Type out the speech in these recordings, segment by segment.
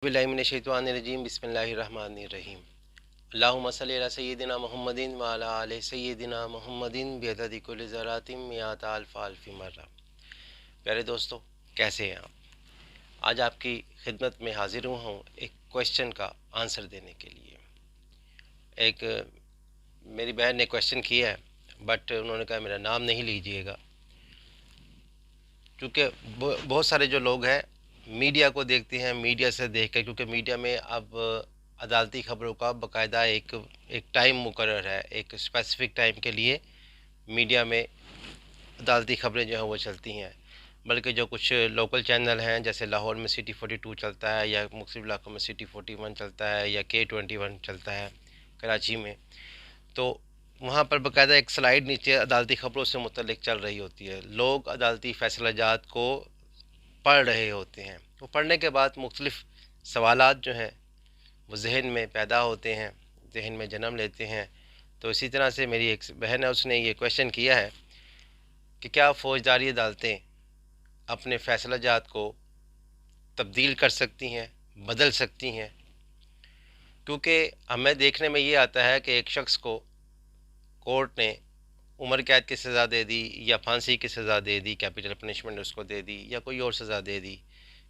बिस्मिल्लाहिर्रहमानिर्रहीम बिस्मिल्लाहिर्रहमानिर्रहीम अल्लाहुम्मा सल्लि अला सय्यिदिना मुहम्मदिन व अला आलि सय्यिदिना मुहम्मदिन बिअददि कुल्लि ज़रातिन मियात अल्फ अल्फ़ि मर्रा। प्यारे दोस्तों, कैसे हैं आप? आज आपकी खिदमत में हाजिर हुआ हूँ एक क्वेश्चन का आंसर देने के लिए। एक मेरी बहन ने क्वेश्चन किया है, बट उन्होंने कहा मेरा नाम नहीं लीजिएगा, क्योंकि बहुत सारे जो लोग हैं मीडिया को देखते हैं, मीडिया से देख कर, क्योंकि मीडिया में अब अदालती ख़बरों का बाकायदा एक टाइम मुकर्रर है, एक स्पेसिफ़िक टाइम के लिए मीडिया में अदालती ख़बरें जो हैं वो चलती हैं। बल्कि जो कुछ लोकल चैनल हैं, जैसे लाहौर में सिटी 42 चलता है, या मुख्तलिफ इलाकों में सिटी 41 चलता है, या K21 चलता है कराची में, तो वहाँ पर बाकायदा एक स्लाइड नीचे अदालती ख़बरों से मुतल्लिक़ चल रही होती है। लोग अदालती फ़ैसला जात को पढ़ रहे होते हैं। वो पढ़ने के बाद मुख्तलिफ़ सवालात जो हैं वो जहन में पैदा होते हैं, जहन में जन्म लेते हैं। तो इसी तरह से मेरी एक बहन है, उसने ये क्वेश्चन किया है कि क्या फ़ौजदारी अदालतें अपने फ़ैसला जात को तब्दील कर सकती हैं, बदल सकती हैं? क्योंकि हमें देखने में ये आता है कि एक शख्स को कोर्ट ने उम्र कैद की सज़ा दे दी, या फांसी की सज़ा दे दी, कैपिटल पनिशमेंट उसको दे दी, या कोई और सज़ा दे दी।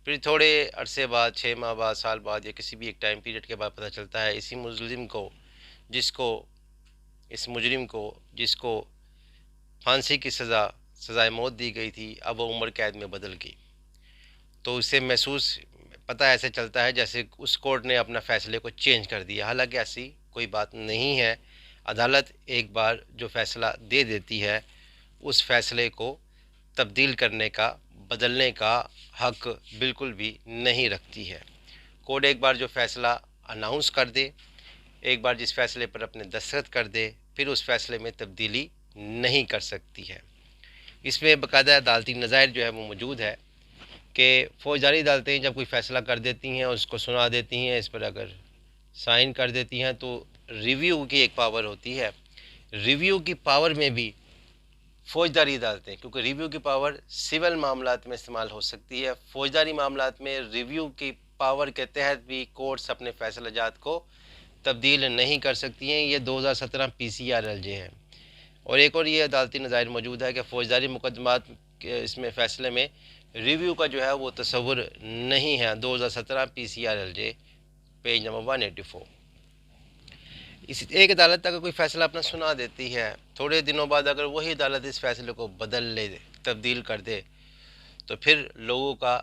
फिर थोड़े अरसे बाद, 6 माह बाद, साल बाद, या किसी भी एक टाइम पीरियड के बाद पता चलता है इसी मुजरिम को जिसको फांसी की सज़ाए मौत दी गई थी, अब वो उम्र कैद में बदल गई। तो उससे महसूस पता ऐसे चलता है जैसे उस कोर्ट ने अपना फ़ैसले को चेंज कर दिया। हालांकि ऐसी कोई बात नहीं है। अदालत एक बार जो फ़ैसला दे देती है, उस फ़ैसले को तब्दील करने का, बदलने का हक़ बिल्कुल भी नहीं रखती है। कोर्ट एक बार जो फ़ैसला अनाउंस कर दे, एक बार जिस फ़ैसले पर अपने दस्तखत कर दे, फिर उस फ़ैसले में तब्दीली नहीं कर सकती है। इसमें बाकायदा अदालती नज़ायर जो है वो मौजूद है कि फ़ौजदारी अदालतें जब कोई फ़ैसला कर देती हैं, उसको सुना देती हैं, इस पर अगर साइन कर देती हैं, तो रिव्यू की एक पावर होती है। रिव्यू की पावर में भी फ़ौजदारी अदालतें, क्योंकि रिव्यू की पावर सिविल मामलात में इस्तेमाल हो सकती है, फ़ौजदारी मामलात में रिव्यू की पावर के तहत भी कोर्ट्स अपने फ़ैसला जात को तब्दील नहीं कर सकती हैं। ये 2017 PCRLJ है। और एक और ये अदालती नज़ायर मौजूद है कि फ़ौजदारी मुकदमात के इसमें फ़ैसले में रिव्यू का जो है वो तसव्वुर नहीं है। 2017 PCRLJ पेज नंबर 184। इस एक अदालत अगर कोई फ़ैसला अपना सुना देती है, थोड़े दिनों बाद अगर वही अदालत इस फ़ैसले को बदल ले, तब्दील कर दे, तो फिर लोगों का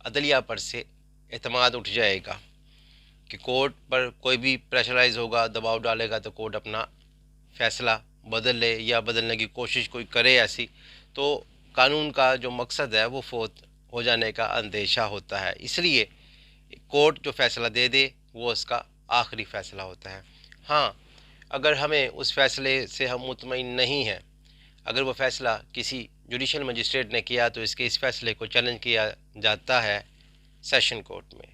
अदलिया पर से एतमाद उठ जाएगा कि कोर्ट पर कोई भी प्रेशराइज़ होगा, दबाव डालेगा, तो कोर्ट अपना फ़ैसला बदल ले या बदलने की कोशिश कोई करे ऐसी, तो कानून का जो मकसद है वो फोत हो जाने का अंदेशा होता है। इसलिए कोर्ट जो फ़ैसला दे दे वो उसका आखिरी फ़ैसला होता है। हाँ, अगर हमें उस फ़ैसले से हम मुतमईन नहीं हैं, अगर वो फ़ैसला किसी जुडिशल मजिस्ट्रेट ने किया, तो इस फ़ैसले को चैलेंज किया जाता है सेशन कोर्ट में।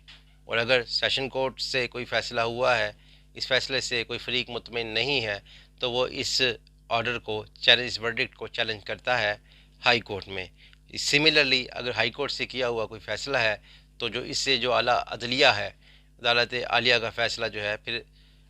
और अगर सेशन कोर्ट से कोई फ़ैसला हुआ है, इस फ़ैसले से कोई फ़रीक मुतमईन नहीं है, तो वो इस ऑर्डर को चैलेंज, इस वर्डिक्ट को चैलेंज करता है हाई कोर्ट में। सिमिलरली अगर हाई कोर्ट से किया हुआ कोई फ़ैसला है, तो जो इससे जो आला अदलिया है, अदालत आलिया का फ़ैसला जो है, फिर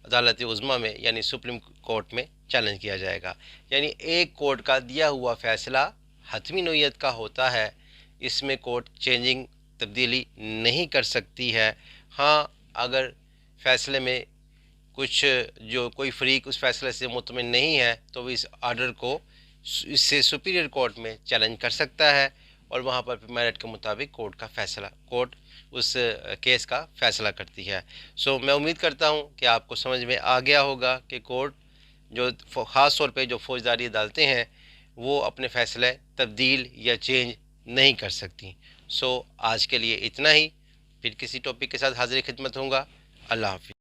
अदालत उज़्मा में यानी सुप्रीम कोर्ट में चैलेंज किया जाएगा। यानी एक कोर्ट का दिया हुआ फ़ैसला हतमी नोयत का होता है, इसमें कोर्ट चेंजिंग, तब्दीली नहीं कर सकती है। हाँ, अगर फ़ैसले में कुछ जो कोई फ़रीक उस फ़ैसले से मुतमिन नहीं है, तो वो इस आर्डर को इससे सुपीरियर कोर्ट में चैलेंज कर सकता है, और वहाँ पर मेरिट के मुताबिक कोर्ट उस केस का फ़ैसला करती है। सो मैं उम्मीद करता हूँ कि आपको समझ में आ गया होगा कि कोर्ट जो ख़ास तौर पे जो फ़ौजदारी अदालतें हैं, वो अपने फ़ैसले तब्दील या चेंज नहीं कर सकती। सो आज के लिए इतना ही, फिर किसी टॉपिक के साथ हाज़िर खिदमत होऊंगा। अल्लाह हाफ़िज़।